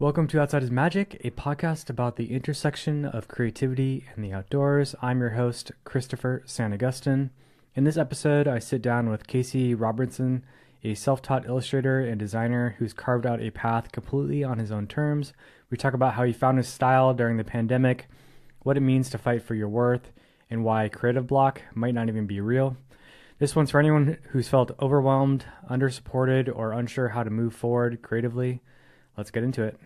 Welcome to Outside is Magic, a podcast about the intersection of creativity and the outdoors. I'm your host, Christopher San Augustine. In this episode, I sit down with Casey Robertson, a self-taught illustrator and designer who's carved out a path completely on his own terms. We talk about how he found his style during the pandemic, what it means to fight for your worth, and why creative block might not even be real. This one's for anyone who's felt overwhelmed, undersupported, or unsure how to move forward creatively. Let's get into it.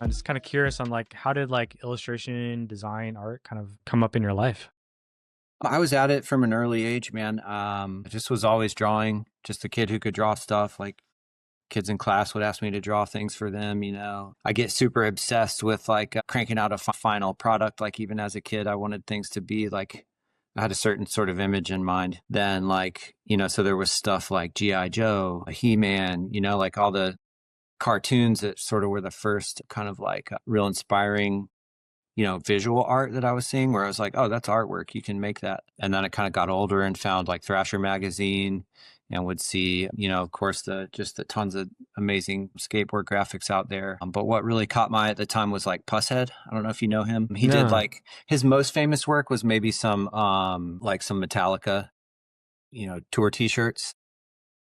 I'm just kind of curious on how did illustration, design, art kind of come up in your life? I was at it from an early age, man. I just was always drawing, just a kid who could draw stuff. Like kids in class would ask me to draw things for them, you know. I get super obsessed with cranking out a final product. Like even as a kid, I wanted things to be like I had a certain sort of image in mind. Then so there was stuff like G.I. Joe, He-Man, like all the cartoons that sort of were the first kind of real inspiring visual art that I was seeing where I was like, oh, that's artwork. You can make that. And then I kind of got older and found like Thrasher magazine and would see, of course, the tons of amazing skateboard graphics out there. But what really caught my eye at the time was like Pushead. I don't know if you know him. He did No. his most famous work was maybe some Metallica, tour t-shirts.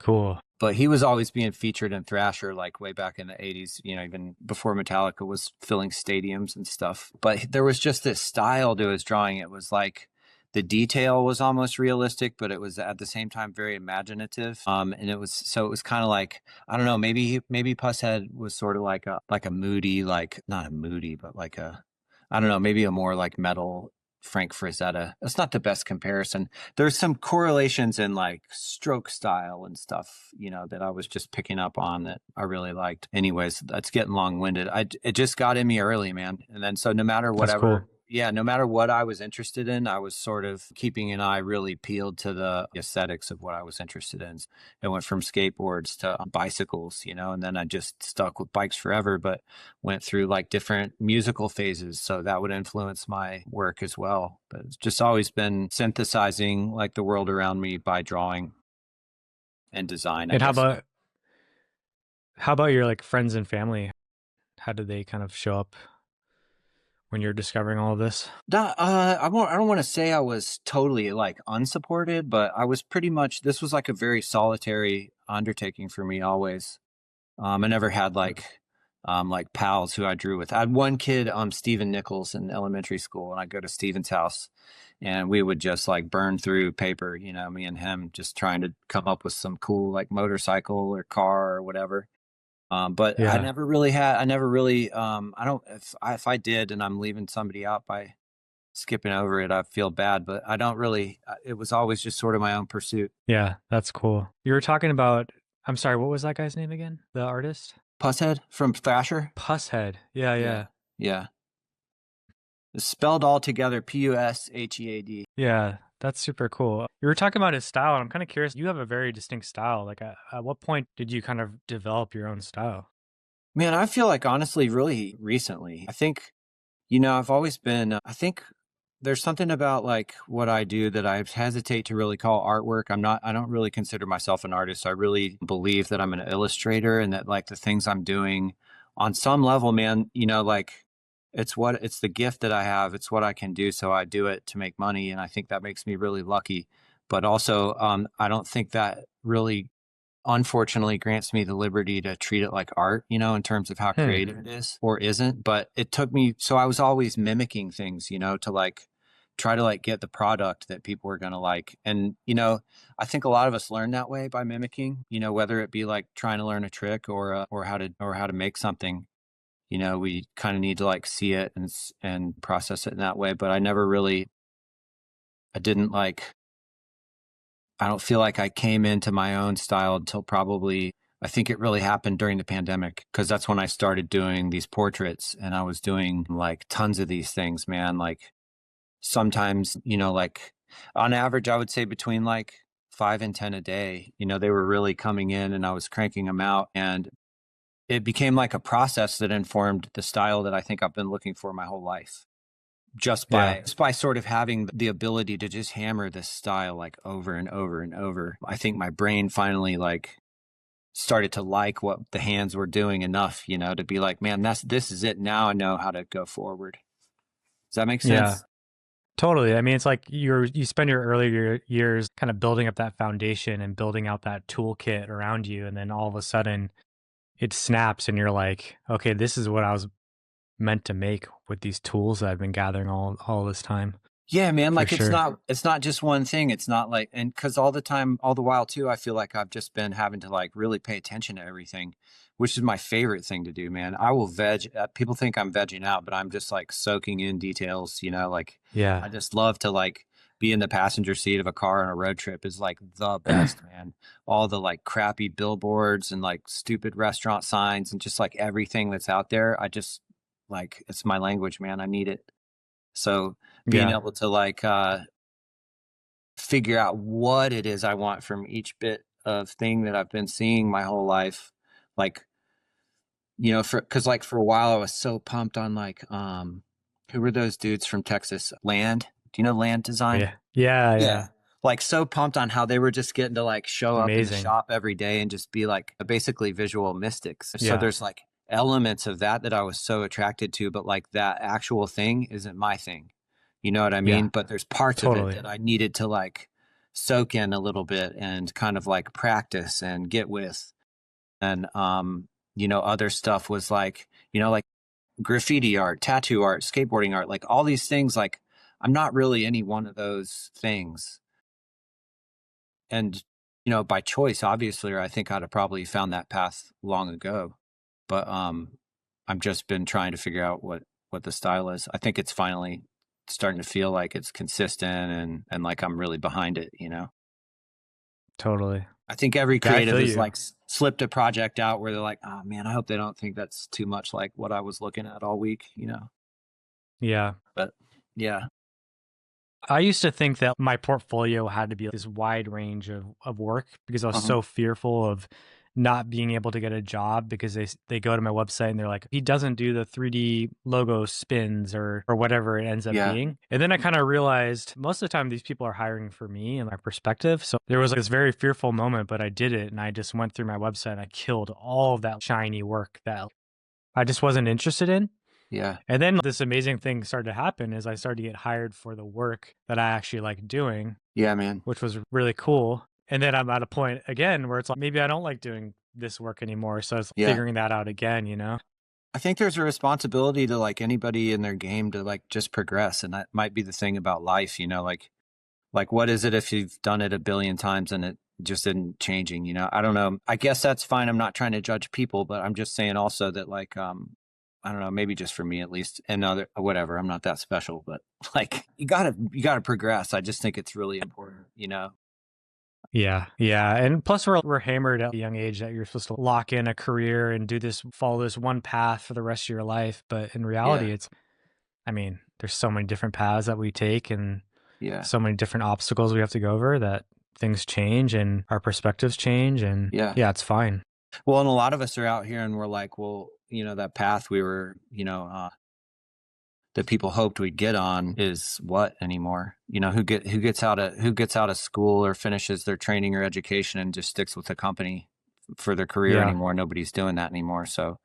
Cool. But he was always being featured in Thrasher, like way back in the 80s, even before Metallica was filling stadiums and stuff. But there was just this style to his drawing. It was like the detail was almost realistic, but it was at the same time very imaginative. And it was kind of like, I don't know, maybe Pusshead was sort of like a moody, like not a moody, but like a, I don't know, maybe a more like metal Frank Frazetta. That's not the best comparison. There's some correlations in like stroke style and stuff, that I was just picking up on that I really liked. Anyways, that's getting long-winded. It just got in me early, man. And then so no matter That's cool. no matter what I was interested in, I was sort of keeping an eye really peeled to the aesthetics of what I was interested in. It went from skateboards to bicycles, and then I just stuck with bikes forever, but went through like different musical phases. So that would influence my work as well. But it's just always been synthesizing like the world around me by drawing and design, I And how guess. about how about your friends and family? How did they kind of show up when you're discovering all of this? I don't want to say I was totally like unsupported, but I was pretty much, this was like a very solitary undertaking for me always. I never had like pals who I drew with. I had one kid, Stephen Nichols in elementary school, and I'd go to Stephen's house and we would just like burn through paper, me and him just trying to come up with some cool like motorcycle or car or whatever. But Yeah. I never really, I don't, if I did and I'm leaving somebody out by skipping over it, I feel bad, but I don't really, it was always just sort of my own pursuit. Yeah, that's cool. You were talking about, I'm sorry, what was that guy's name again? The artist? Pusshead from Thrasher. Pusshead. Yeah, Yeah. yeah. Yeah. It's spelled all together, Pushead. Yeah, that's super cool. You were talking about his style, and I'm kind of curious. You have a very distinct style. At what point did you kind of develop your own style? Man, I feel like honestly, really recently, I think, I've always been, I think there's something about like what I do that I hesitate to really call artwork. I don't really consider myself an artist. I really believe that I'm an illustrator and that like the things I'm doing on some level, man, it's the gift that I have. It's what I can do. So I do it to make money. And I think that makes me really lucky. But also, I don't think that really unfortunately grants me the liberty to treat it like art, in terms of how Hmm. creative it is or isn't. But it took me, so I was always mimicking things, to like try to like get the product that people were going to like. And, I think a lot of us learn that way by mimicking, whether it be like trying to learn a trick or how to make something, we kind of need to like see it and process it in that way. But I didn't like, I don't feel like I came into my own style until probably, I think it really happened during the pandemic because that's when I started doing these portraits and I was doing like tons of these things, man. Like sometimes, like on average, I would say between like 5 and 10 a day, they were really coming in and I was cranking them out. And it became like a process that informed the style that I think I've been looking for my whole life. Yeah. just by sort of having the ability to just hammer this style like over and over and over. I think my brain finally like started to like what the hands were doing enough, you know, to be like, man, this is it. Now I know how to go forward. Does that make Yeah. sense? Totally. I mean, it's like you spend your earlier years kind of building up that foundation and building out that toolkit around you, and then all of a sudden it snaps, and you're like, okay, this is what I was meant to make with these tools that I've been gathering all this time. Yeah, man, For like sure. it's not just one thing. It's not like, and cuz all the time, all the while too, I feel like I've just been having to like really pay attention to everything, which is my favorite thing to do, man. I will people think I'm vegging out, but I'm just like soaking in details, you know, like Yeah. I just love to like be in the passenger seat of a car on a road trip is like the best, man. All the like crappy billboards and like stupid restaurant signs and just like everything that's out there. I just like it's my language, man. I need it. So being Yeah. able to like figure out what it is I want from each bit of thing that I've been seeing my whole life, like you know, because like for a while I was so pumped on like who were those dudes from Texas? Land. Do you know Land Design? Yeah. Yeah. Yeah. Yeah. Like so pumped on how they were just getting to like show up in the Amazing. shop every day and just be like basically visual mystics. So Yeah. there's like elements of that I was so attracted to, but like that actual thing isn't my thing. You know what I Yeah. mean? But there's parts of it Totally. that I needed to like soak in a little bit and kind of like practice and get with. And you know, other stuff was like, you know, like graffiti art, tattoo art, skateboarding art, like all these things, like I'm not really any one of those things. And, you know, by choice, obviously, or I think I'd have probably found that path long ago. But I've just been trying to figure out what the style is. I think it's finally starting to feel like it's consistent and like I'm really behind it, you know. Totally. I think every Yeah, I creative feel has you. like slipped a project out where they're like, "Oh man, I hope they don't think that's too much like what I was looking at all week," you know. Yeah. But yeah. I used to think that my portfolio had to be this wide range of work because I was Uh-huh. so fearful of not being able to get a job because they go to my website and they're like, he doesn't do the 3D logo spins or whatever it ends up Yeah. being. And then I kind of realized most of the time these people are hiring for me and my perspective. So there was like this very fearful moment, but I did it and I just went through my website and I killed all of that shiny work that I just wasn't interested in. Yeah. And then this amazing thing started to happen is I started to get hired for the work that I actually like doing, Yeah, man. which was really cool. And then I'm at a point again where it's like, maybe I don't like doing this work anymore. So it's Yeah. figuring that out again, you know? I think there's a responsibility to like anybody in their game to like just progress. And that might be the thing about life, you know, like what is it if you've done it a billion times and it just isn't changing, you know? I don't know. I guess that's fine. I'm not trying to judge people, but I'm just saying also that like I don't know, maybe just for me at least and other whatever. I'm not that special, but like you gotta progress. I just think it's really important, you know? Yeah. Yeah. And plus we're hammered at a young age that you're supposed to lock in a career and follow this one path for the rest of your life. But in Yeah. reality, I mean, there's so many different paths that we take and Yeah. so many different obstacles we have to go over that things change and our perspectives change. And Yeah. yeah, it's fine. Well, and a lot of us are out here and we're like, well, you know, that path we were, you know, that people hoped we'd get on is what anymore? You know, who gets out of school or finishes their training or education and just sticks with the company for their career Yeah. anymore. Nobody's doing that anymore. So,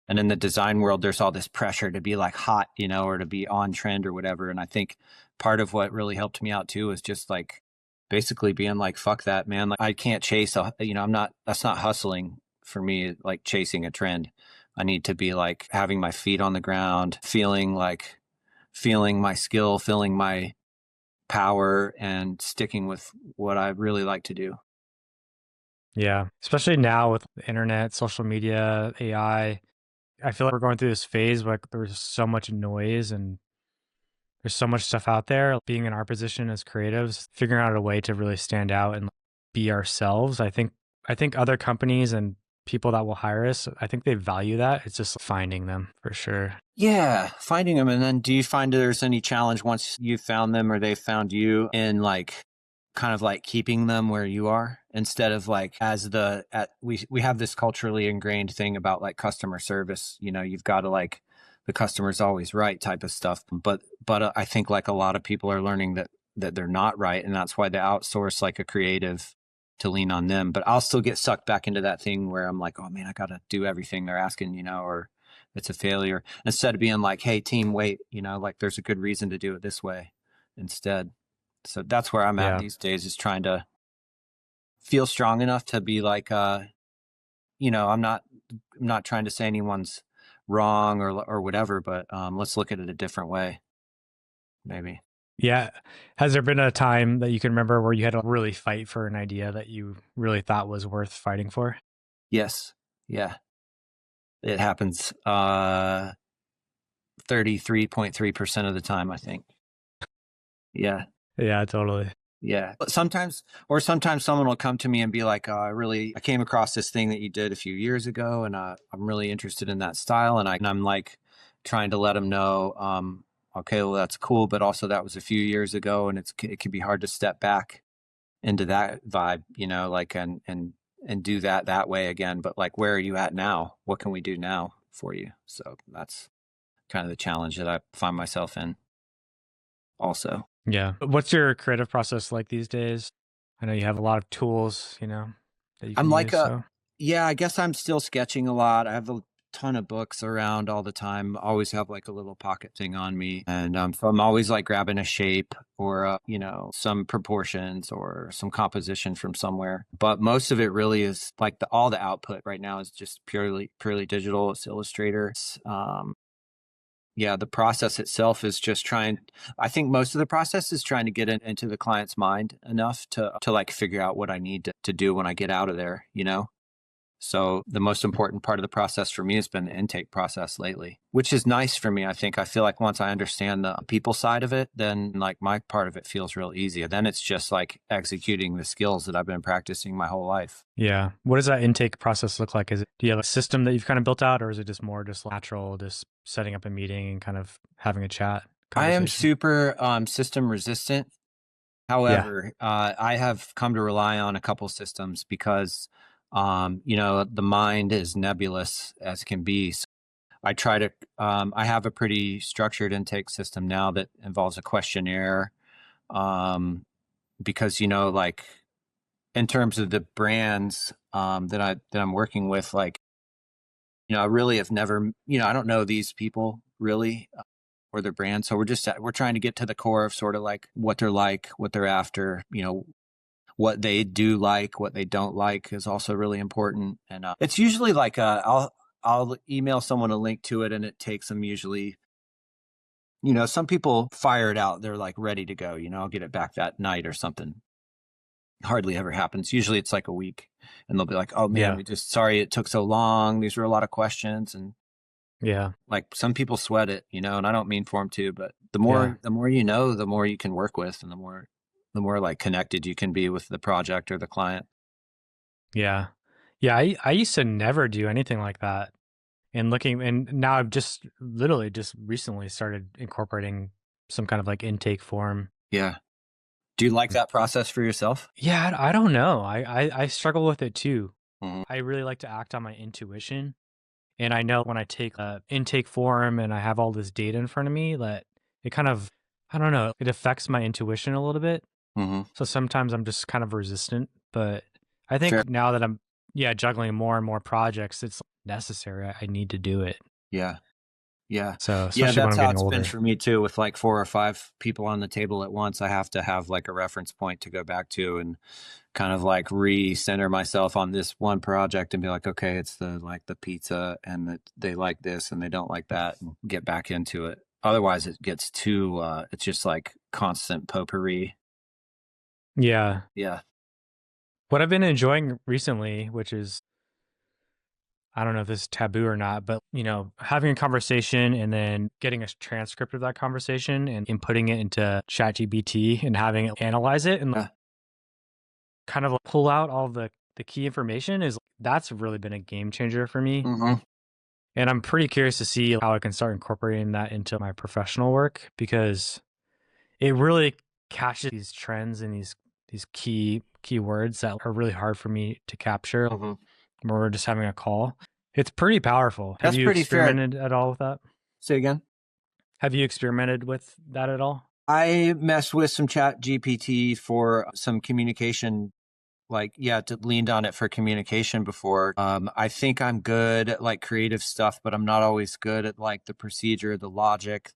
and in the design world, there's all this pressure to be like hot, you know, or to be on trend or whatever. And I think part of what really helped me out too is just like basically being like, fuck that, man. Like I can't chase you know, that's not hustling for me, like chasing a trend. I need to be like having my feet on the ground, feeling my skill, feeling my power and sticking with what I really like to do. Yeah. Especially now with the internet, social media, AI. I feel like we're going through this phase where like, there's so much noise and there's so much stuff out there. Being in our position as creatives, figuring out a way to really stand out and be ourselves. I think other companies and people that will hire us, I think they value that. It's just finding them for sure. Yeah, finding them. And then do you find there's any challenge once you found them or they found you in like kind of like keeping them where you are instead of like we have this culturally ingrained thing about like customer service, you know, you've got to like the customer's always right type of stuff. But I think like a lot of people are learning that they're not right. And that's why they outsource like a creative to lean on them. But I'll still get sucked back into that thing where I'm like, oh man, I got to do everything they're asking, or it's a failure. Instead of being like, hey, team, wait, like there's a good reason to do it this way instead. So that's where I'm at these days, is trying to feel strong enough to be like, I'm not trying to say anyone's wrong or whatever, but let's look at it a different way, maybe. Yeah. Has there been a time that you can remember where you had to really fight for an idea that you really thought was worth fighting for? Yes. Yeah. It happens 33.3% of the time, I think. Yeah. Yeah, totally. Yeah. But sometimes someone will come to me and be like, I came across this thing that you did a few years ago, and I'm really interested in that style. And I'm like trying to let them know, okay, well, that's cool, but also that was a few years ago, and it can be hard to step back into that vibe, like, and do that way again. But like, where are you at now? What can we do now for you? So that's kind of the challenge that I find myself in also. Yeah. What's your creative process like these days? I know you have a lot of tools, that you I'm can like use. So yeah, I guess I'm still sketching a lot. I have a ton of books around all the time. Always have like a little pocket thing on me. And so I'm always like grabbing a shape or, some proportions or some composition from somewhere. But most of it really is like all the output right now is just purely digital. It's Illustrator. Yeah, the process itself is just I think most of the process is trying to get into the client's mind enough to like figure out what I need to do when I get out of there, So the most important part of the process for me has been the intake process lately, which is nice for me. I think I feel like once I understand the people side of it, then like my part of it feels real easy. Then it's just like executing the skills that I've been practicing my whole life. yeah. What does that intake process look like? Do you have a system that you've kind of built out, or is it just more just natural, just setting up a meeting and kind of having a chat I am conversation? super system resistant. However, I have come to rely on a couple systems because, the mind is nebulous as can be. So I try to, I have a pretty structured intake system now that involves a questionnaire, because, like in terms of the brands that I'm working with, like, I really have never, I don't know these people really or their brand. So we're trying to get to the core of sort of like what they're like, what they're after, what they do like, what they don't like is also really important. And it's usually like I'll email someone a link to it, and it takes them usually, some people fire it out. They're like ready to go, I'll get it back that night or something. Hardly ever happens. Usually it's like a week, and they'll be like, oh man, sorry it took so long. These were a lot of questions. And Yeah. like some people sweat it, and I don't mean for them to, but the more the more the more you can work with, and the more like connected you can be with the project or the client. Yeah. Yeah. I used to never do anything like that. And now I've just literally just recently started incorporating some kind of like intake form. Yeah. Do you like that process for yourself? Yeah. I don't know. I struggle with it too. Mm-hmm. I really like to act on my intuition. And I know when I take a intake form and I have all this data in front of me that it kind of, I don't know, it affects my intuition a little bit. Mm-hmm. So sometimes I'm just kind of resistant, but I think now that I'm, juggling more and more projects, it's necessary. I need to do it. Yeah. Yeah. So Yeah, especially when that's I'm how getting it's been older. for me too. With like 4 or 5 people on the table at once, I have to have like a reference point to go back to and kind of like recenter myself on this one project and be like, okay, it's the pizza, and that they like this and they don't like that, and get back into it. Otherwise it gets too it's just like constant potpourri. Yeah. Yeah. What I've been enjoying recently, which is, I don't know if this is taboo or not, but having a conversation and then getting a transcript of that conversation and inputting it into ChatGPT and having it analyze it and kind of like pull out all the key information that's really been a game changer for me. Mm-hmm. And I'm pretty curious to see how I can start incorporating that into my professional work, because it really catches these trends and these key words that are really hard for me to capture when we're just having a call. It's pretty powerful. Have That's you pretty fair. experimented at all with that? Say again. Have you experimented with that at all? I messed with some chat GPT for some communication, like, yeah, to leaned on it for communication before. I think I'm good at like creative stuff, but I'm not always good at like the procedure, the logic,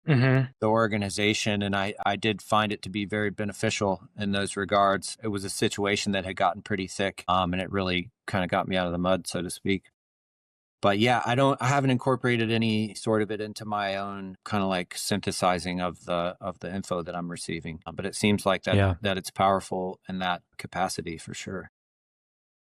Mm-hmm. the organization. And I did find it to be very beneficial in those regards. It was a situation that had gotten pretty thick, and it really kind of got me out of the mud, so to speak. But yeah, I haven't incorporated any sort of it into my own kind of like synthesizing of the info that I'm receiving. But it seems like Yeah. that it's powerful in that capacity for sure.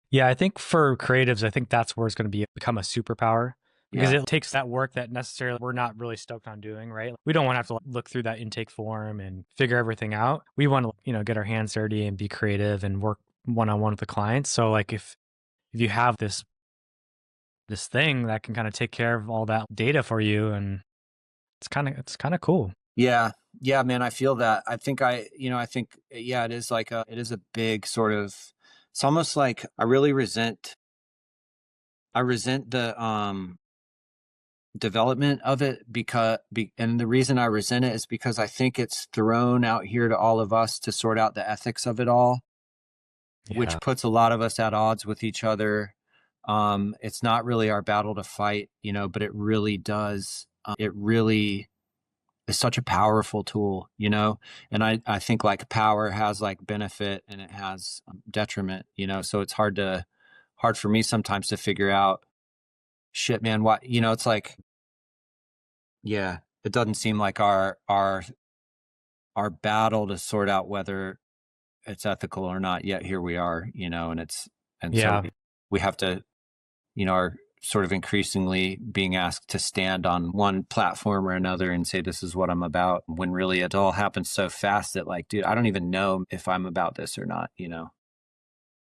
Yeah, I think for creatives, I think that's where it's going to become a superpower because Yeah. it takes that work that necessarily we're not really stoked on doing, right? We don't want to have to look through that intake form and figure everything out. We want to, get our hands dirty and be creative and work one on one with the clients. So like if you have this thing that can kind of take care of all that data for you, and it's kind of cool. Yeah. Yeah, man, I feel that. I think, yeah, it is a big sort of, it's almost like I resent the, development of it and the reason I resent it is because I think it's thrown out here to all of us to sort out the ethics of it all, Yeah. which puts a lot of us at odds with each other. It's not really our battle to fight, but it really does. It really is such a powerful tool, and I think like power has like benefit and it has detriment, so it's hard for me sometimes to figure out shit, man. What, it's like, yeah, it doesn't seem like our battle to sort out whether it's ethical or not. Yet here we are, and so Yeah. we have to, are sort of increasingly being asked to stand on one platform or another and say, this is what I'm about, when really it all happens so fast that like, dude, I don't even know if I'm about this or not.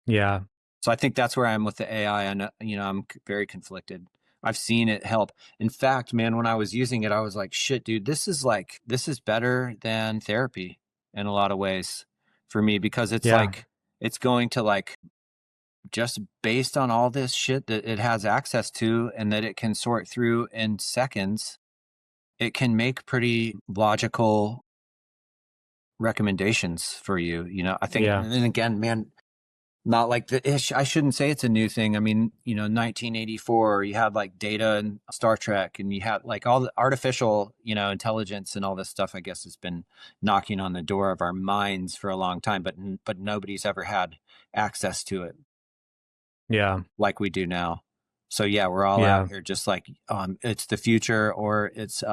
Yeah. So I think that's where I'm with the AI. And, I'm very conflicted. I've seen it help. In fact, man, when I was using it, I was like, shit, dude, this is better than therapy in a lot of ways for me, because it's Yeah. like, it's going to like, just based on all this shit that it has access to and that it can sort through in seconds, it can make pretty logical recommendations for you. I think, Yeah. and then again, man, not like I shouldn't say it's a new thing. I mean, 1984, you had like Data and Star Trek, and you had like all the artificial, intelligence and all this stuff, I guess, has been knocking on the door of our minds for a long time, but nobody's ever had access to it Yeah. like we do now. So yeah, we're all Yeah. out here just like, it's the future, or it's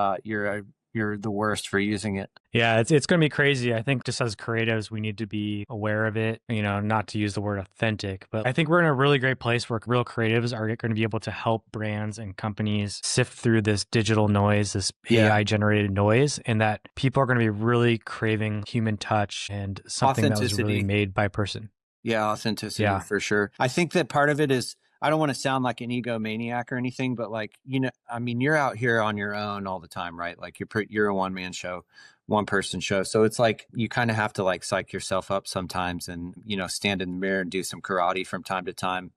you're the worst for using it. Yeah, it's going to be crazy. I think just as creatives, we need to be aware of it, not to use the word authentic, but I think we're in a really great place where real creatives are going to be able to help brands and companies sift through this digital noise, this Yeah. AI generated noise, and that people are going to be really craving human touch and something that was really Authenticity. made by a person. Yeah, authenticity Yeah. for sure. I think that part of it is, I don't want to sound like an egomaniac or anything, but like, I mean, you're out here on your own all the time, right? Like you're a one man show, one person show. So it's like, you kind of have to like psych yourself up sometimes and, stand in the mirror and do some karate from time to time.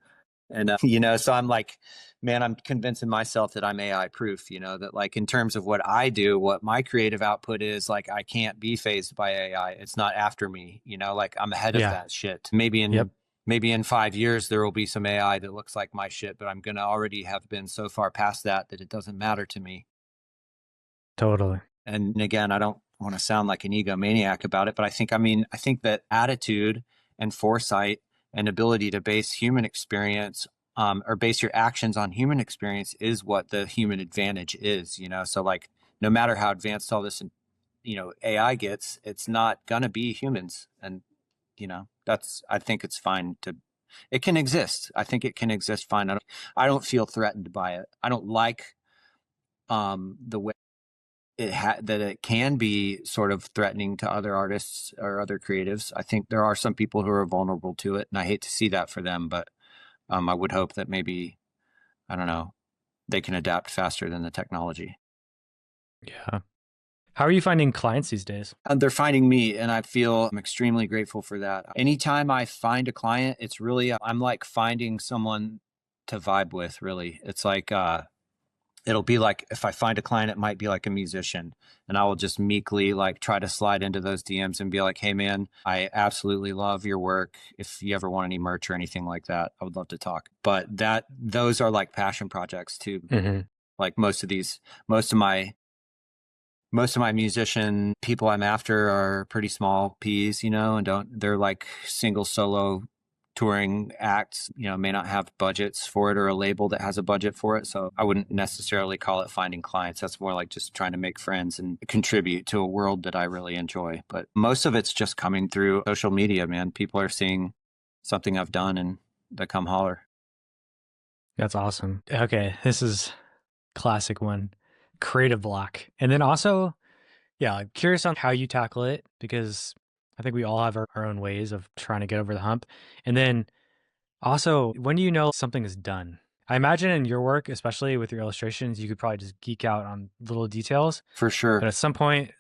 And, so I'm like, man, I'm convincing myself that I'm AI proof, that like in terms of what I do, what my creative output is, like, I can't be phased by AI. It's not after me, like I'm ahead of Yeah. that shit. Yep. Maybe in 5 years, there will be some AI that looks like my shit, but I'm going to already have been so far past that it doesn't matter to me. Totally. And again, I don't want to sound like an egomaniac about it, but I think that attitude and foresight and ability to base human experience, or base your actions on human experience, is what the human advantage is, So like, no matter how advanced all this, AI gets, it's not gonna be humans. And, I think it's fine it can exist. I think it can exist fine. I don't feel threatened by it. I don't like, the way that it can be sort of threatening to other artists or other creatives. I think there are some people who are vulnerable to it, and I hate to see that for them. But I would hope that maybe, I don't know, they can adapt faster than the technology. Yeah. How are you finding clients these days? And they're finding me, and I'm extremely grateful for that. Anytime I find a client, it's really, I'm like finding someone to vibe with. Really, it's like, it'll be like, if I find a client, it might be like a musician, and I will just meekly like try to slide into those DMs and be like, hey man, I absolutely love your work. If you ever want any merch or anything like that, I would love to talk. But those are like passion projects too. Mm-hmm. Like most of my musician people I'm after are pretty small P's, and they're like single solo touring acts, may not have budgets for it or a label that has a budget for it. So I wouldn't necessarily call it finding clients. That's more like just trying to make friends and contribute to a world that I really enjoy. But most of it's just coming through social media, man. People are seeing something I've done and they come holler. That's awesome. Okay, this is classic one, creative block. And then also, yeah, I'm curious on how you tackle it, because I think we all have our own ways of trying to get over the hump. And then also, when do you know something is done? I imagine in your work, especially with your illustrations, you could probably just geek out on little details. For sure. But at some point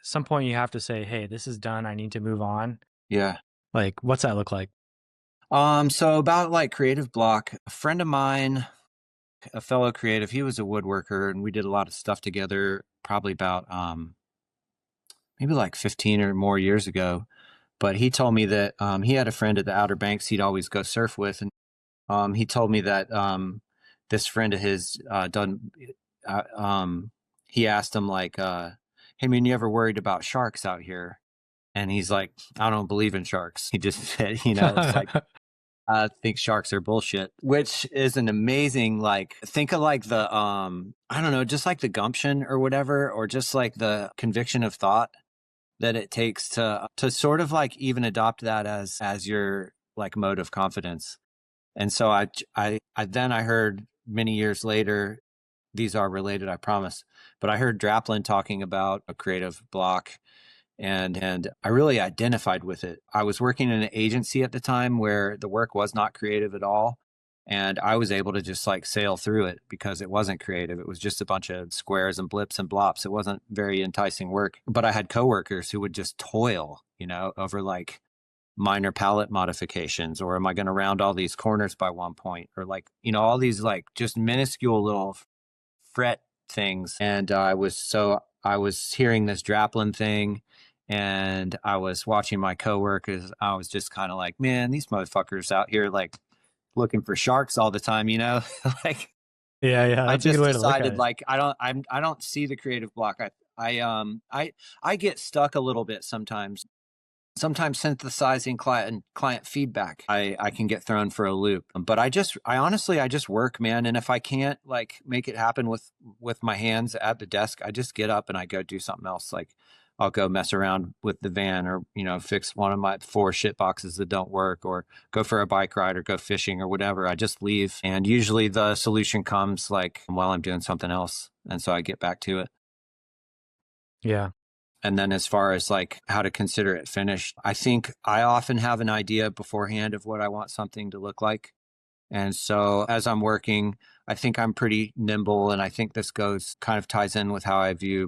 you have to say, hey, this is done. I need to move on. Yeah. Like, what's that look like? So about like creative block, a friend of mine, a fellow creative, he was a woodworker and we did a lot of stuff together probably about maybe like 15 or more years ago. But he told me that he had a friend at the Outer Banks he'd always go surf with. And he told me that this friend of his he asked him like, hey man, you ever worried about sharks out here? And he's like, I don't believe in sharks. He just said, it's like, I think sharks are bullshit, which is an amazing, like, think of like the, I don't know, just like the gumption or whatever, or just like the conviction of thought that it takes to sort of like even adopt that as your like mode of confidence. And so I then I heard many years later, these are related, I promise, but I heard Draplin talking about a creative block. And I really identified with it. I was working in an agency at the time where the work was not creative at all. And I was able to just like sail through it because it wasn't creative. It was just a bunch of squares and blips and blops. It wasn't very enticing work. But I had coworkers who would just toil, over like minor palette modifications, or am I going to round all these corners by one point, or like, all these like just minuscule little fret things. And I was hearing this Draplin thing, and I was watching my coworkers. I was just kind of like, man, these motherfuckers out here like looking for sharks all the time, like, yeah. I just decided like, I don't see the creative block. I get stuck a little bit sometimes synthesizing client feedback. I can get thrown for a loop, but I honestly work, man. And if I can't like make it happen with my hands at the desk, I just get up and I go do something else. Like I'll go mess around with the van, or, fix one of my 4 shit boxes that don't work, or go for a bike ride, or go fishing, or whatever. I just leave. And usually the solution comes like while I'm doing something else. And so I get back to it. Yeah. And then as far as like how to consider it finished, I think I often have an idea beforehand of what I want something to look like. And so as I'm working, I think I'm pretty nimble. And I think this kind of ties in with how I view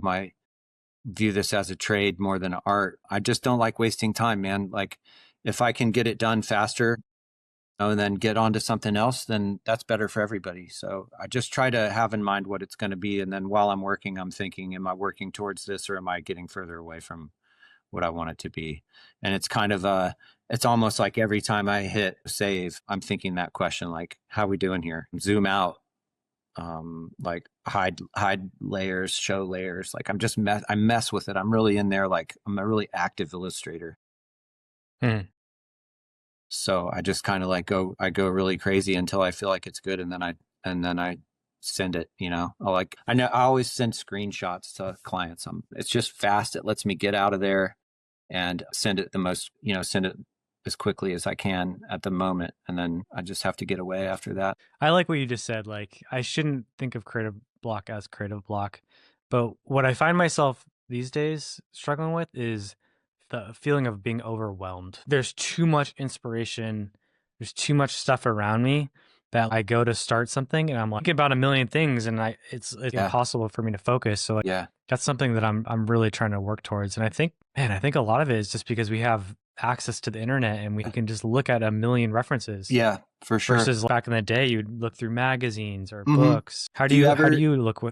this as a trade more than art. I just don't like wasting time, man. Like if I can get it done faster, and then get on to something else, then that's better for everybody. So I just try to have in mind what it's going to be. And then while I'm working, I'm thinking, am I working towards this, or am I getting further away from what I want it to be? And it's kind of it's almost like every time I hit save, I'm thinking that question, like, how are we doing here? Zoom out, like hide layers, show layers. Like I mess with it. I'm really in there. Like I'm a really active illustrator. So I just kind of like I go really crazy until I feel like it's good. And then I send it, I always send screenshots to clients. It's just fast. It lets me get out of there and send it send it as quickly as I can at the moment. And then I just have to get away after that. I like what you just said. Like, I shouldn't think of creative block as creative block. But what I find myself these days struggling with is the feeling of being overwhelmed. There's too much inspiration. There's too much stuff around me that I go to start something and I'm like thinking about a million things, and it's impossible for me to focus. So that's something that I'm really trying to work towards. And I think a lot of it is just because we have access to the internet and we can just look at a million references. Yeah, for sure. Versus back in the day, you'd look through magazines or books. How do you look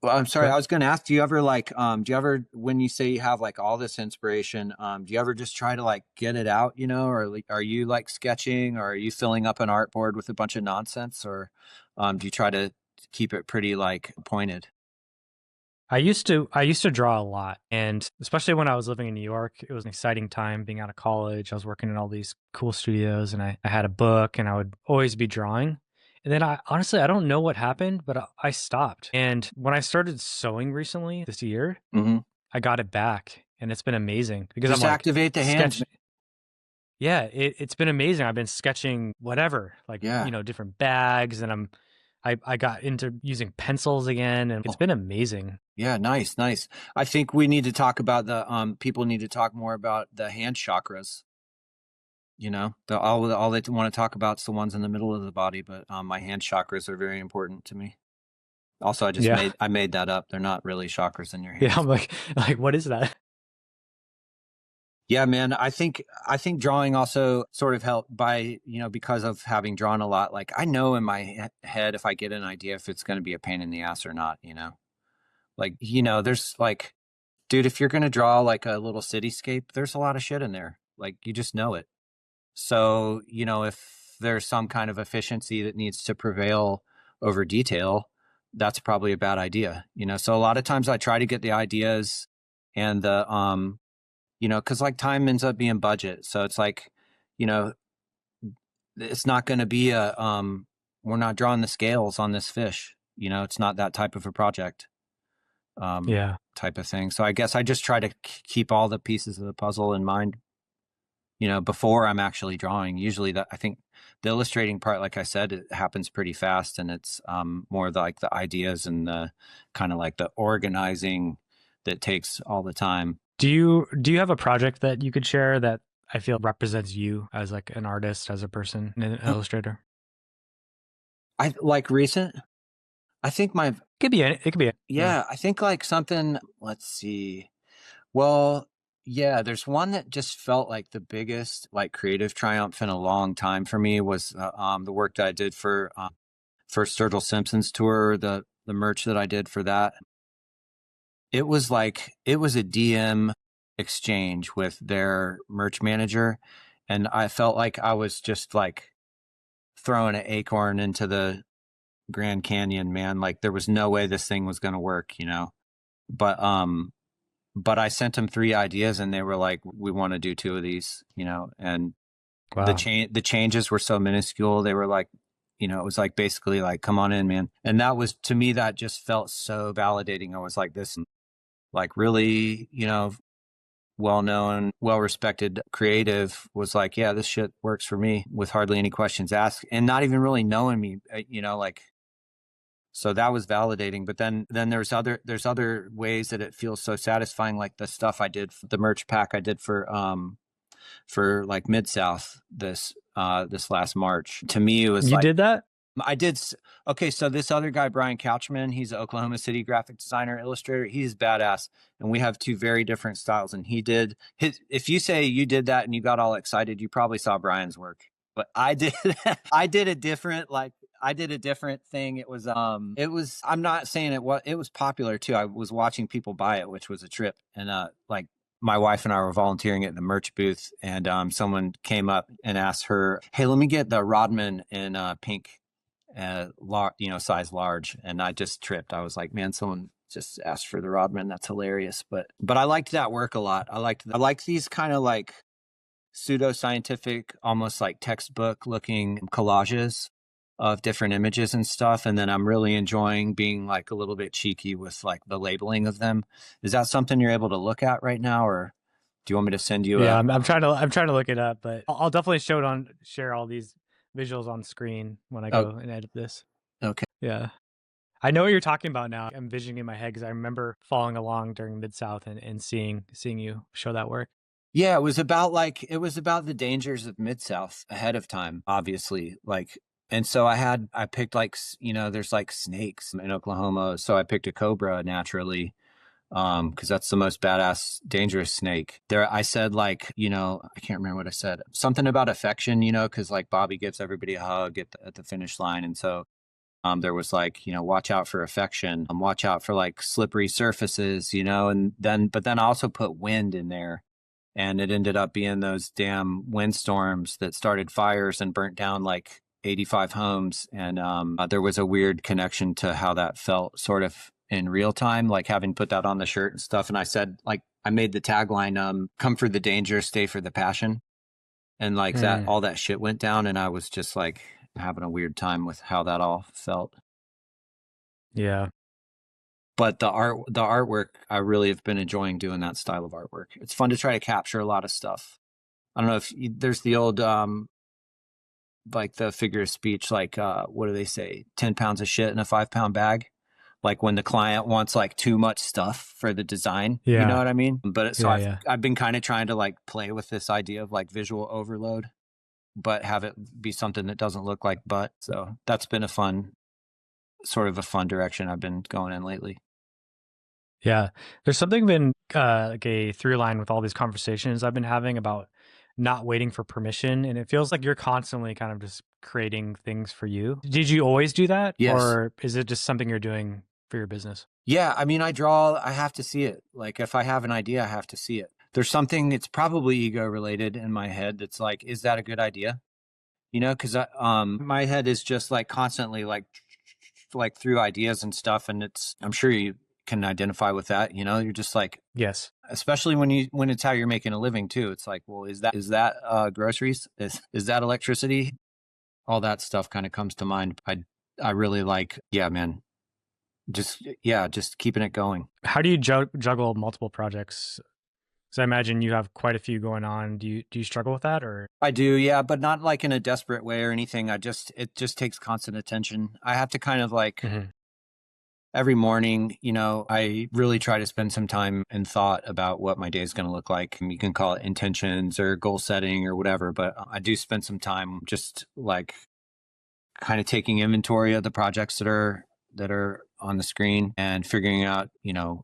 Well, I'm sorry. Go. I was going to ask, do you ever, when you say you have like all this inspiration, do you ever just try to like get it out, or like, are you like sketching, or are you filling up an artboard with a bunch of nonsense, or do you try to keep it pretty like pointed? I used to draw a lot, and especially when I was living in New York, it was an exciting time being out of college. I was working in all these cool studios, and I had a book, and I would always be drawing. And then I honestly I don't know what happened, but I stopped. And when I started sewing recently this year, Hmm. I got it back, and it's been amazing because I'm Just like activate the hands. sketching. Yeah, it's been amazing. I've been sketching whatever, like, Yeah. different bags, and I got into using pencils again, and it's Oh, been amazing. yeah. Nice. Nice. I think we need to talk about people need to talk more about the hand chakras. All they want to talk about is the ones in the middle of the body, but my hand chakras are very important to me. Also, Yeah. I made that up. They're not really chakras in your Yeah, hands. I'm like what is that? Yeah, man. I think drawing also sort of helped by, because of having drawn a lot. Like I know in my head if I get an idea if it's going to be a pain in the ass or not. Like, there's like, dude, if you're going to draw like a little cityscape, there's a lot of shit in there. Like you just know it. So, if there's some kind of efficiency that needs to prevail over detail, that's probably a bad idea. So a lot of times I try to get the ideas and because like time ends up being budget. So it's like, you know, it's not going to be we're not drawing the scales on this fish. It's not that type of a project, Yeah. type of thing. So I guess I just try to keep all the pieces of the puzzle in mind, before I'm actually drawing. Usually that I think the illustrating part, like I said, it happens pretty fast, and it's more like the ideas and the kind of like the organizing that takes all the time. Do you have a project that you could share that I feel represents you as like an artist, as a person, an illustrator? I like recent. I think my Yeah. yeah. I think like something. Let's see. Well, yeah. There's one that just felt like the biggest like creative triumph in a long time for me was the work that I did for Sturgill Simpson's tour. The merch that I did for that. It was a DM exchange with their merch manager, and I felt like I was just like throwing an acorn into the Grand Canyon, man. Like there was no way this thing was going to work. But but I sent them three ideas, and they were like, "We want to do two of these," and Wow. the changes were so minuscule. They were like, it was like basically like, "Come on in, man." And that was to me that just felt so validating. I was like, this like really, well known, well respected creative was like, yeah, this shit works for me with hardly any questions asked and not even really knowing me, like, so that was validating. But then there's other ways that it feels so satisfying, like the stuff I did, the merch pack I did for like Mid South this last March. To me, it was You like did that? I did. Okay, so this other guy, Brian Couchman, he's an Oklahoma City graphic designer, illustrator. He's badass, and we have two very different styles. And he did his. If you say you did that and you got all excited, you probably saw Brian's work. But I did. I did a different like. I did a different thing. It was. It was. I'm not saying it was. It was popular too. I was watching people buy it, which was a trip. And like my wife and I were volunteering at the merch booth, and someone came up and asked her, "Hey, let me get the Rodman in pink." Size large, and I just tripped. I was like, man, someone just asked for the Rodman. That's hilarious. But I liked that work a lot. I liked these kind of like pseudo-scientific, almost like textbook looking collages of different images and stuff. And then I'm really enjoying being like a little bit cheeky with like the labeling of them. Is that something you're able to look at right now, or do you want me to send you Yeah, a I'm trying to look it up, but I'll definitely share all these visuals on screen when I oh, go and edit this. okay. Yeah. I know what you're talking about now. I'm envisioning in my head because I remember following along during Mid South and seeing you show that work. Yeah, it was about the dangers of Mid South ahead of time, obviously. Like, and so I picked like there's like snakes in Oklahoma, so I picked a cobra naturally, because that's the most badass, dangerous snake. There, I said like I can't remember what I said, something about affection, because like Bobby gives everybody a hug at the finish line, and so There was like, watch out for affection, watch out for like slippery surfaces, but then I also put wind in there. And it ended up being those damn windstorms that started fires and burnt down like 85 homes. And there was a weird connection to how that felt sort of in real time, like having put that on the shirt and stuff. And I said, like, I made the tagline, come for the danger, stay for the passion. And like that, all that shit went down. And I was just like having a weird time with how that all felt. Yeah. But the artwork, I really have been enjoying doing that style of artwork. It's fun to try to capture a lot of stuff. I don't know if there's the old, like the figure of speech, like, what do they say? 10 pounds of shit in a 5-pound bag. Like when the client wants like too much stuff for the design, you know what I mean? But so I've been kind of trying to like play with this idea of like visual overload, but have it be something that doesn't look like butt. So that's been a fun direction I've been going in lately. Yeah. There's something been like a through line with all these conversations I've been having about not waiting for permission. And it feels like you're constantly kind of just creating things for you. Did you always do that? Yes. Or is it just something you're doing for your business? Yeah. I mean, I have to see it. Like if I have an idea, I have to see it. There's something it's probably ego related in my head that's like, is that a good idea? Because my head is just like constantly like through ideas and stuff. And I'm sure you can identify with that. You're just like, yes, especially when it's how you're making a living too. It's like, well, is that groceries? Is that electricity? All that stuff kind of comes to mind. I really like, yeah, man, just keeping it going. How do you juggle multiple projects? So I imagine you have quite a few going on. Do you struggle with that, or? I do, yeah, but not like in a desperate way or anything. It just takes constant attention. I have to kind of like every morning, I really try to spend some time and thought about what my day is going to look like. And you can call it intentions or goal setting or whatever, but I do spend some time just like kind of taking inventory of the projects that are on the screen and figuring out,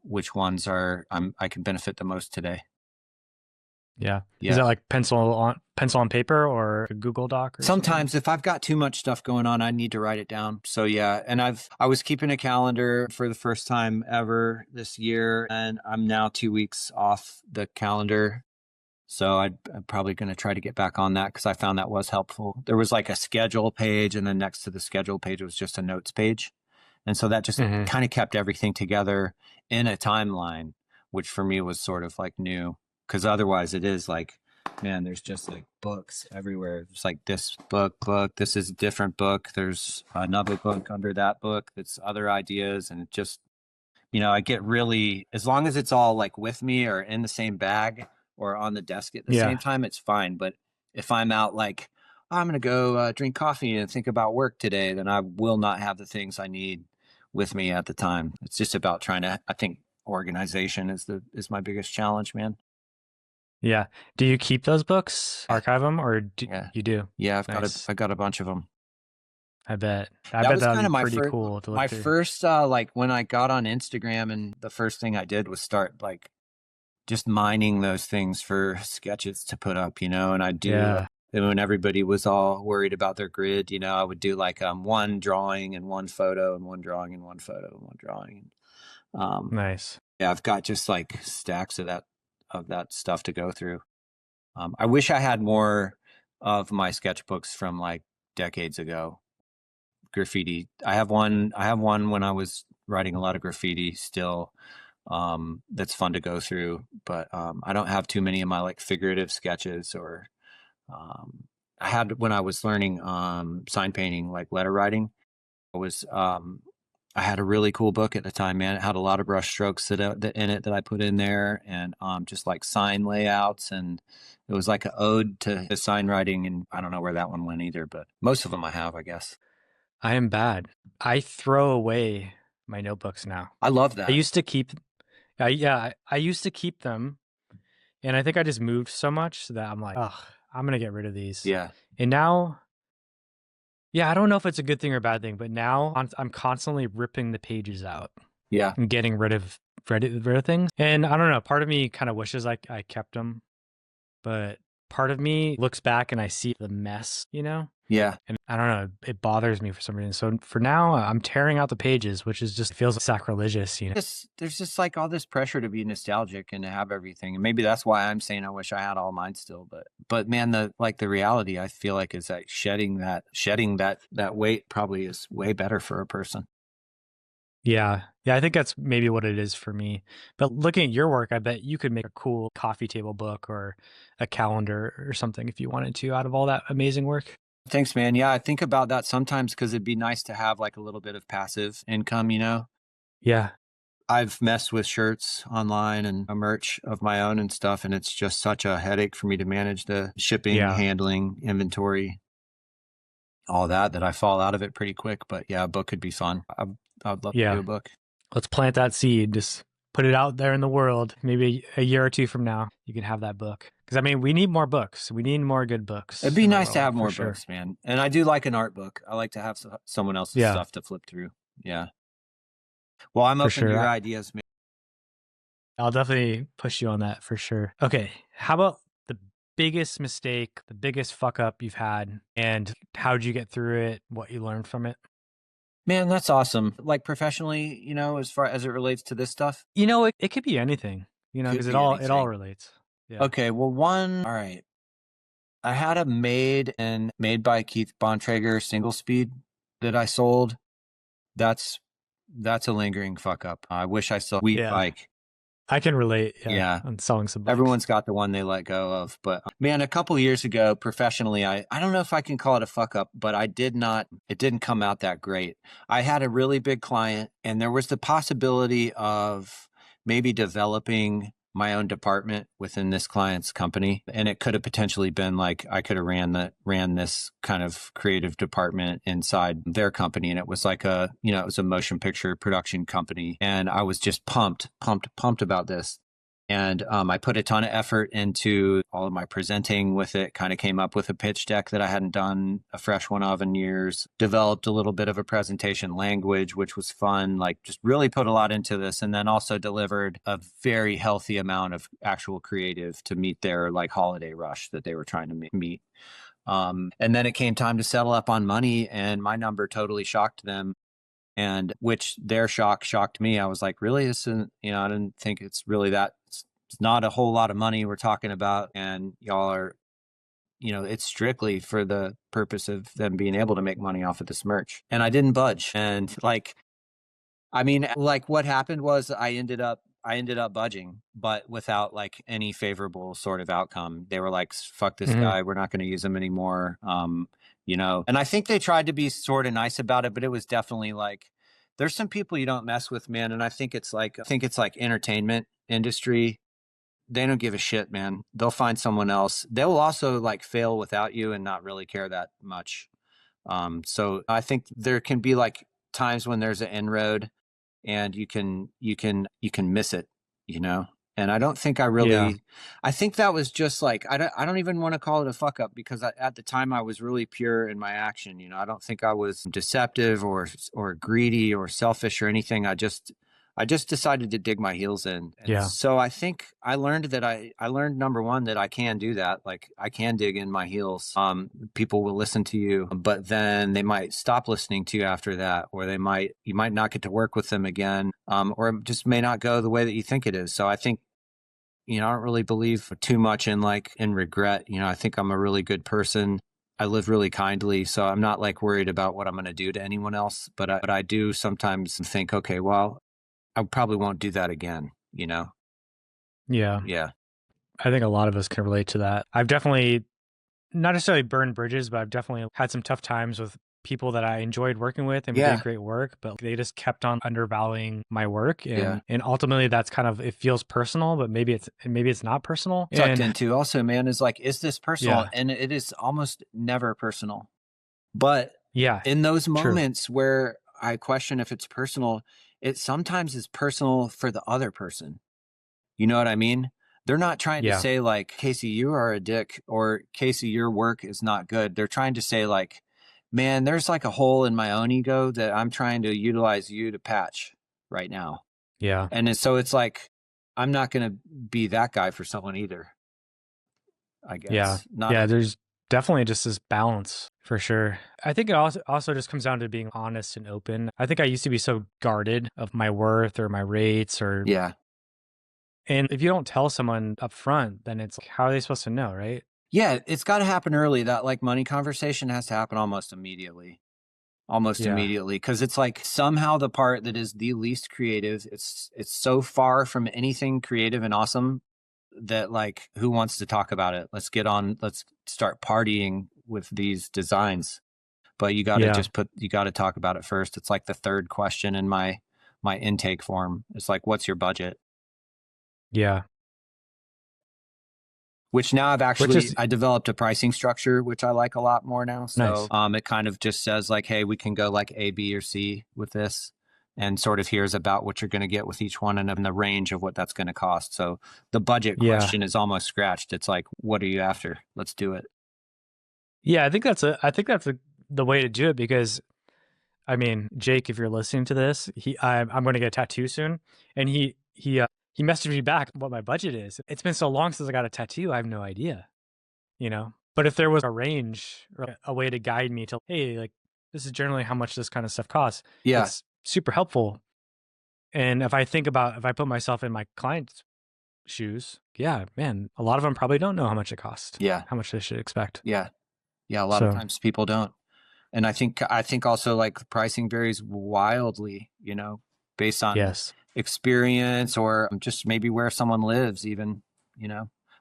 which ones I can benefit the most today. Yeah. Is that like pencil on paper or a Google Doc? Or sometimes if I've got too much stuff going on, I need to write it down. So yeah, and I was keeping a calendar for the first time ever this year, and I'm now 2 weeks off the calendar. So I'm probably going to try to get back on that because I found that was helpful. There was like a schedule page, and then next to the schedule page was just a notes page. And so that just kind of kept everything together in a timeline, which for me was sort of like new. Because otherwise it is like, man, there's just like books everywhere. It's like this book, this is a different book. There's another book under that book that's other ideas. And it just, I get really, as long as it's all like with me or in the same bag or on the desk at the same time, it's fine. But if I'm out like, I'm going to go drink coffee and think about work today, then I will not have the things I need with me at the time. It's just about trying to, I think organization is my biggest challenge, man. Yeah. Do you keep those books, archive them, or you do? Yeah, I've got a bunch of them. I bet that was kind of pretty cool to look my through. First, like when I got on Instagram, and the first thing I did was start like just mining those things for sketches to put up, and I'd do, and when everybody was all worried about their grid, I would do like one drawing and one photo and one drawing and one photo and one drawing. Nice. Yeah, I've got just like stacks of that stuff to go through. I wish I had more of my sketchbooks from like decades ago. Graffiti. I have one when I was writing a lot of graffiti still. That's fun to go through, but I don't have too many of my like figurative sketches or I had when I was learning sign painting, like letter writing. I had a really cool book at the time, man. It had a lot of brush strokes that in it that I put in there, and just like sign layouts, and it was like an ode to sign writing. And I don't know where that one went either, but most of them I have, I guess. I am bad. I throw away my notebooks now. I love that. I used to keep, I used to keep them, and I think I just moved so much that I'm like, oh, I'm gonna get rid of these. Yeah. And now. Yeah, I don't know if it's a good thing or a bad thing, but now I'm constantly ripping the pages out. Yeah. And getting rid of things. And I don't know, part of me kind of wishes I kept them, but part of me looks back and I see the mess, you know? Yeah. And I don't know, it bothers me for some reason. So for now, I'm tearing out the pages, which is just feels sacrilegious, you know? There's just like all this pressure to be nostalgic and to have everything. And maybe that's why I'm saying I wish I had all mine still. But man, the reality I feel like is that shedding that weight probably is way better for a person. Yeah. Yeah, I think that's maybe what it is for me. But looking at your work, I bet you could make a cool coffee table book or a calendar or something if you wanted to out of all that amazing work. Thanks, man. Yeah, I think about that sometimes because it'd be nice to have like a little bit of passive income, you know? Yeah. I've messed with shirts online and a merch of my own and stuff, and it's just such a headache for me to manage the shipping, Yeah. handling, inventory, all that I fall out of it pretty quick. But yeah, a book could be fun. I'd love to do Yeah. a book. Let's plant that seed. Just put it out there in the world. Maybe a year or two from now, you can have that book. Because I mean, we need more books. We need more good books. It'd be in the nice to world, have for more sure. books, man. And I do like an art book. I like to have someone else's Yeah, stuff to flip through. Yeah. Well, I'm for open to sure. your ideas, man. I'll definitely push you on that for sure. Okay. How about the biggest mistake, the biggest fuck up you've had, and how'd you get through it? What you learned from it? Man, that's awesome. Like professionally, you know, as far as it relates to this stuff, You know, it could be anything, you know, could because be it all anything. relates. Yeah. Okay, well, all right. I had a made by Keith Bontrager single speed that I sold. That's a lingering fuck up. I wish I still wheat Yeah. bike. I can relate. Yeah. Yeah. On selling some bikes. Everyone's got the one they let go of. But man, a couple years ago, professionally, I don't know if I can call it a fuck up, but it didn't come out that great. I had a really big client and there was the possibility of maybe developing my own department within this client's company. And it could have potentially been like I could have ran this kind of creative department inside their company. And it was like it was a motion picture production company. And I was just pumped about this. And I put a ton of effort into all of my presenting with it, kind of came up with a pitch deck that I hadn't done a fresh one of in years, developed a little bit of a presentation language, which was fun, like just really put a lot into this. And then also delivered a very healthy amount of actual creative to meet their like holiday rush that they were trying to meet. And then it came time to settle up on money and my number totally shocked them. And which their shocked me. I was like, really? This isn't, I didn't think it's really that. It's not a whole lot of money we're talking about. And y'all are, it's strictly for the purpose of them being able to make money off of this merch. And I didn't budge. And what happened was I ended up budging, but without like any favorable sort of outcome. They were like, fuck this guy. We're not going to use him anymore. And I think they tried to be sort of nice about it, but it was definitely like, there's some people you don't mess with, man. And I think it's like entertainment industry. They don't give a shit, man. They'll find someone else. They will also like fail without you and not really care that much. So I think there can be like times when there's an inroad and you can miss it, And I don't think I think that was just like, I don't even want to call it a fuck up because at the time I was really pure in my action. I don't think I was deceptive or greedy or selfish or anything. I just decided to dig my heels in. Yeah. So I think I learned that I learned number one, that I can do that. Like I can dig in my heels. People will listen to you, but then they might stop listening to you after that, or you might not get to work with them again. Or it just may not go the way that you think it is. So I think, I don't really believe too much in regret. I think I'm a really good person. I live really kindly, so I'm not like worried about what I'm going to do to anyone else. But I do sometimes think, okay, well, I probably won't do that again, Yeah. Yeah. I think a lot of us can relate to that. I've definitely not necessarily burned bridges, but I've definitely had some tough times with people that I enjoyed working with and we did great work, but they just kept on undervaluing my work. And ultimately that's kind of, it feels personal, but maybe it's not personal. Tucked into also, man, is like, is this personal? Yeah. And it is almost never personal. But yeah, in those moments true. where I question if it's personal, it sometimes is personal for the other person. You know what I mean? They're not trying to say like, Casey, you are a dick, or Casey, your work is not good. They're trying to say like, man, there's like a hole in my own ego that I'm trying to utilize you to patch right now. Yeah. And so it's like, I'm not going to be that guy for someone either. I Yeah. guess. Not Yeah. a, There's definitely just this balance for sure. I think it also just comes down to being honest and open. I think I used to be so guarded of my worth or my rates yeah. and if you don't tell someone up front, then it's like, how are they supposed to know, right? Yeah, it's got to happen early. That like money conversation has to happen almost Yeah. immediately, because it's like somehow the part that is the least creative, it's so far from anything creative and awesome that like who wants to talk about it? Let's start partying with these designs. But Yeah. you got to talk about it first. It's like the third question in my intake form. It's like, what's your budget? Yeah. Which now Which is I developed a pricing structure, which I like a lot more now. So nice. it kind of just says like, hey, we can go like A, B, or C with this, and sort of here's about what you're going to get with each one and the range of what that's going to cost. So the budget Yeah. question is almost scratched. It's like, what are you after? Let's do it. Yeah. I think that's the way to do it because I mean, Jake, if you're listening to this, I'm going to get a tattoo soon, and he messaged me back what my budget is. It's been so long since I got a tattoo, I have no idea, you know. But if there was a range or a way to guide me to, hey, like this is generally how much this kind of stuff costs, Yeah. it's super helpful. And if I put myself in my client's shoes, yeah, man, a lot of them probably don't know how much it costs, Yeah. how much they should expect. Yeah. Yeah. A lot of So times people don't. And I think also like pricing varies wildly, based on yes, experience or just maybe where someone lives even,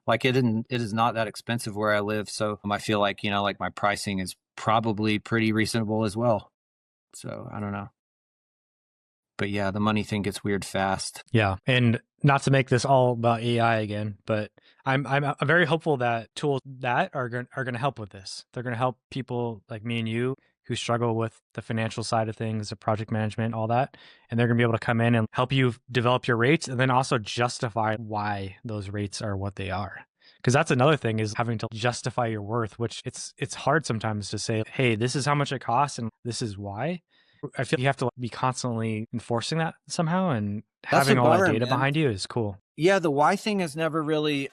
like it is not that expensive where I live. So I feel like, like my pricing is probably pretty reasonable as well. So I don't know. But yeah, the money thing gets weird fast. yeah, and not to make this all about AI again, but I'm very hopeful that tools that are going to help with this. They're going to help people like me and you who struggle with the financial side of things, the project management, all that, and they're going to be able to come in and help you develop your rates, and then also justify why those rates are what they are. Because that's another thing is having to justify your worth, which it's hard sometimes to say, hey, this is how much it costs and this is why. I feel you have to be constantly enforcing that somehow, and That's a having all that bummer, data man. behind you is cool. Yeah, the why thing I've never really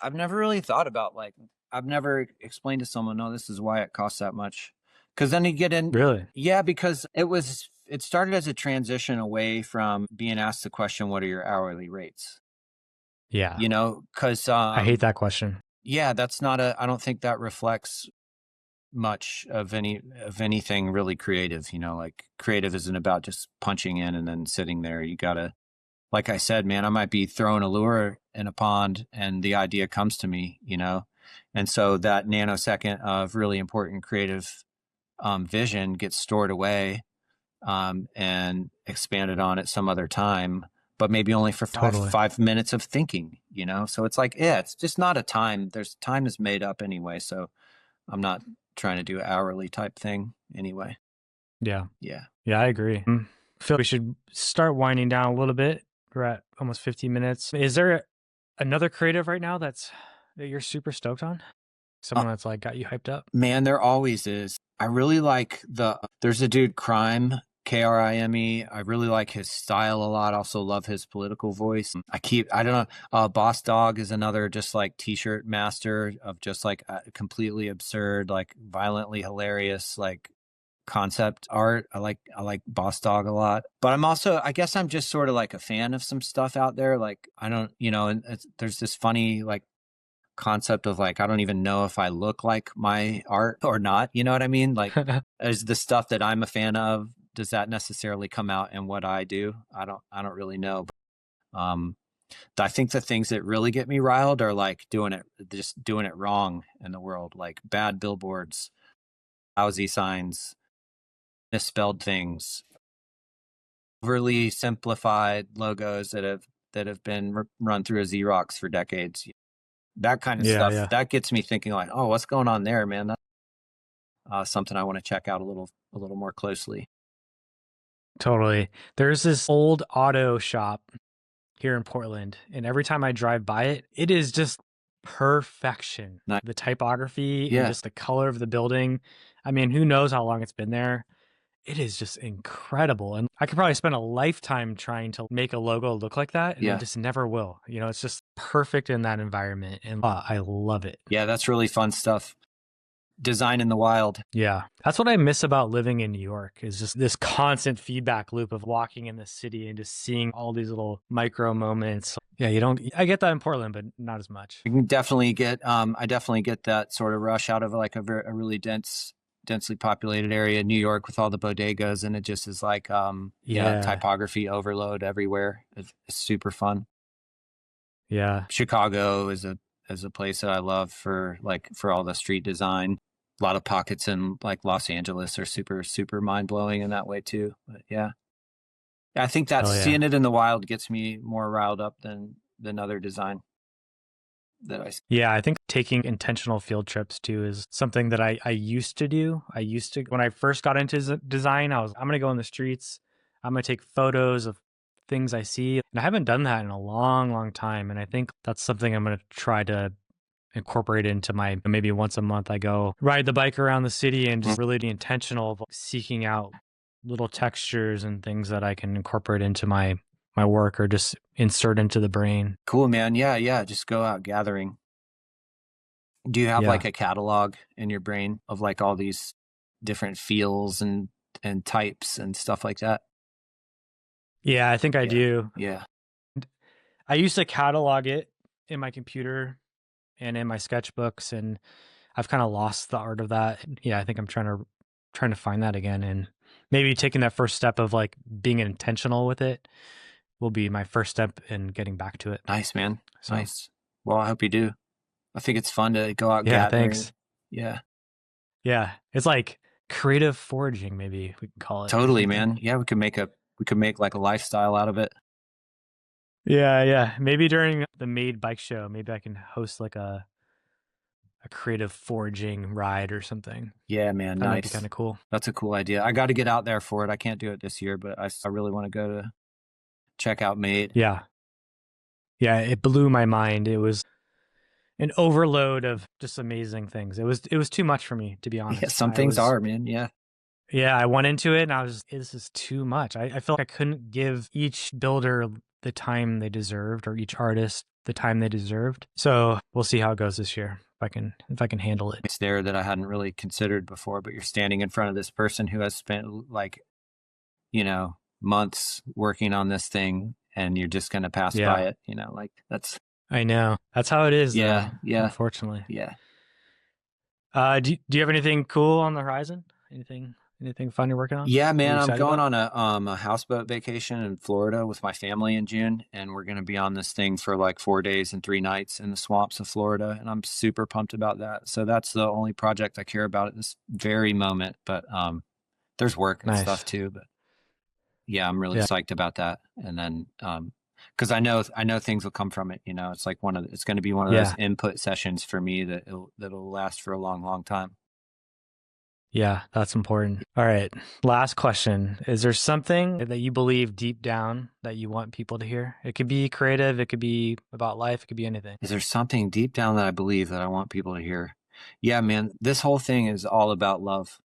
thought about, like, I've never explained to someone, no, this is why it costs that much. Because then you get in, Really? yeah, because it started as a transition away from being asked the question, what are your hourly rates? Yeah. Because, I hate that question. yeah, I don't think that reflects much of anything really creative, like creative isn't about just punching in and then sitting there. You gotta, like I said, man, I might be throwing a lure in a pond and the idea comes to me, and so that nanosecond of really important creative vision gets stored away and expanded on at some other time, but maybe only for Totally. 5 minutes of thinking, So it's like, yeah, it's just not a time. There's time is made up anyway. So I'm not trying to do an hourly type thing anyway. Yeah. Yeah. Yeah, I agree. I feel we should start winding down a little bit. We're at almost 15 minutes. Is there another creative right now that you're super stoked on? Uh, Someone that's like got you hyped up? Man, there always is. I really like there's a dude, Krime. I really like his style a lot. Also love his political voice. I don't know. Boss Dog is another just like t-shirt master of just like completely absurd, like violently hilarious, like concept art. I like Boss Dog a lot. But I guess I'm just sort of like a fan of some stuff out there. Like I don't, and there's this funny like concept of like I don't even know if I look like my art or not. You know what I mean? Like, is the stuff that I'm a fan of, does that necessarily come out in what I do? I don't really know. I think the things that really get me riled are like doing it wrong in the world, like bad billboards, lousy signs, misspelled things, overly simplified logos that have been run through a Xerox for decades. That kind of Yeah, stuff, yeah. that gets me thinking like, oh, what's going on there, man? That's something I want to check out a little more closely. Totally. There's this old auto shop here in Portland, and every time I drive by it, it is just perfection. Nice. The typography and Yeah. just the color of the building. I mean, who knows how long it's been there? it is just incredible. And I could probably spend a lifetime trying to make a logo look like that, and I Yeah. just never will. It's just perfect in that environment, and I love it. Yeah, that's really fun stuff. Design in the wild. Yeah. That's what I miss about living in New York, is just this constant feedback loop of walking in the city and just seeing all these little micro moments. Yeah, I get that in Portland, but not as much. You can definitely get, I definitely get that sort of rush out of like a really densely populated area, New York, with all the bodegas, and it just is like, Yeah. typography overload everywhere. It's super fun. Yeah. Chicago is a place that I love for all the street design. A lot of pockets in like Los Angeles are super, super mind blowing in that way too. But yeah, I think that seeing it in the wild gets me more riled up than other design that I see. Yeah, I think taking intentional field trips too is something that I used to do. When I first got into design, I'm going to go in the streets. I'm going to take photos of things I see. And I haven't done that in a long, long time. And I think that's something I'm going to try to incorporate into maybe once a month I go ride the bike around the city and just really be intentional of seeking out little textures and things that I can incorporate into my work or just insert into the brain. Cool, man. Yeah. Just go out gathering. Do you have like a catalog in your brain of like all these different feels and types and stuff like that? Yeah, I think I do. Yeah. I used to catalog it in my computer and in my sketchbooks, and I've kind of lost the art of that. Yeah, I think I'm trying to find that again, and maybe taking that first step of like being intentional with it will be my first step in getting back to it. Nice, man. So, nice. Well, I hope you do. I think it's fun to go out gathering. Thanks. Yeah. It's like creative foraging, maybe we can call it. Totally, man. Yeah, we could make like a lifestyle out of it. Yeah. Maybe during the Made Bike Show, maybe I can host like a creative foraging ride or something. Yeah, man. That might be kind of cool. That's a cool idea. I got to get out there for it. I can't do it this year, but I really want to go to check out Made. Yeah, it blew my mind. It was an overload of just amazing things. It was too much for me, to be honest. Yeah, some things are, man. Yeah. Yeah, I went into it and I was, this is too much. I felt like I couldn't give each builder the time they deserved, or each artist the time they deserved. So we'll see how it goes this year, if I can handle it. It's there that I hadn't really considered before, but you're standing in front of this person who has spent like, months working on this thing, and you're just going to pass by it, like that's. I know. That's how it is. Yeah. Though, unfortunately. Yeah. Do you have anything cool on the horizon? Anything fun you're working on? Yeah, man, I'm going on a houseboat vacation in Florida with my family in June, and we're going to be on this thing for like 4 days and 3 nights in the swamps of Florida, and I'm super pumped about that. So that's the only project I care about at this very moment, but there's work and stuff too, but yeah, I'm really psyched about that. And then because I know things will come from it, it's like it's going to be one of those input sessions for me that'll last for a long, long time. Yeah, that's important. All right. Last question. Is there something that you believe deep down that you want people to hear? It could be creative. It could be about life. It could be anything. Is there something deep down that I believe that I want people to hear? Yeah, man, this whole thing is all about love.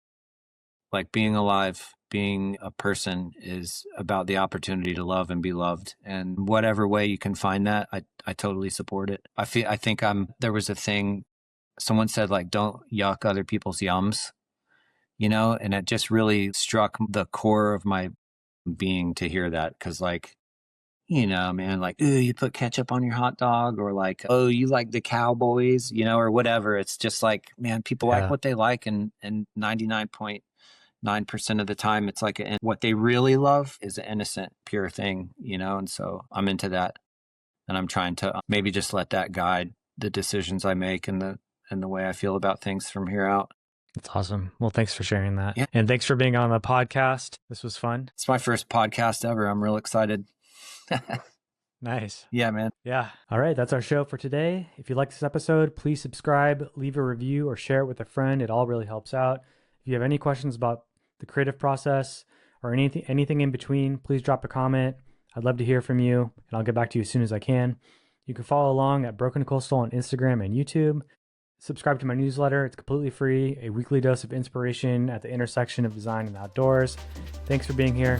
Like being alive, being a person is about the opportunity to love and be loved. And whatever way you can find that, I totally support it. I think there was a thing, someone said like, don't yuck other people's yums. And it just really struck the core of my being to hear that. Cause like, man, like, ooh, you put ketchup on your hot dog, or like, oh, you like the Cowboys, or whatever. It's just like, man, people like what they like. And 99.9% of the time it's like, what they really love is an innocent, pure thing, And so I'm into that, and I'm trying to maybe just let that guide the decisions I make and the way I feel about things from here out. That's awesome. Well, thanks for sharing that. Yeah. And thanks for being on the podcast. This was fun. It's my first podcast ever. I'm real excited. Nice. Yeah, man. Yeah. All right. That's our show for today. If you like this episode, please subscribe, leave a review, or share it with a friend. It all really helps out. If you have any questions about the creative process or anything in between, please drop a comment. I'd love to hear from you, and I'll get back to you as soon as I can. You can follow along at Broken Coastal on Instagram and YouTube. Subscribe to my newsletter. It's completely free, a weekly dose of inspiration at the intersection of design and outdoors. Thanks for being here.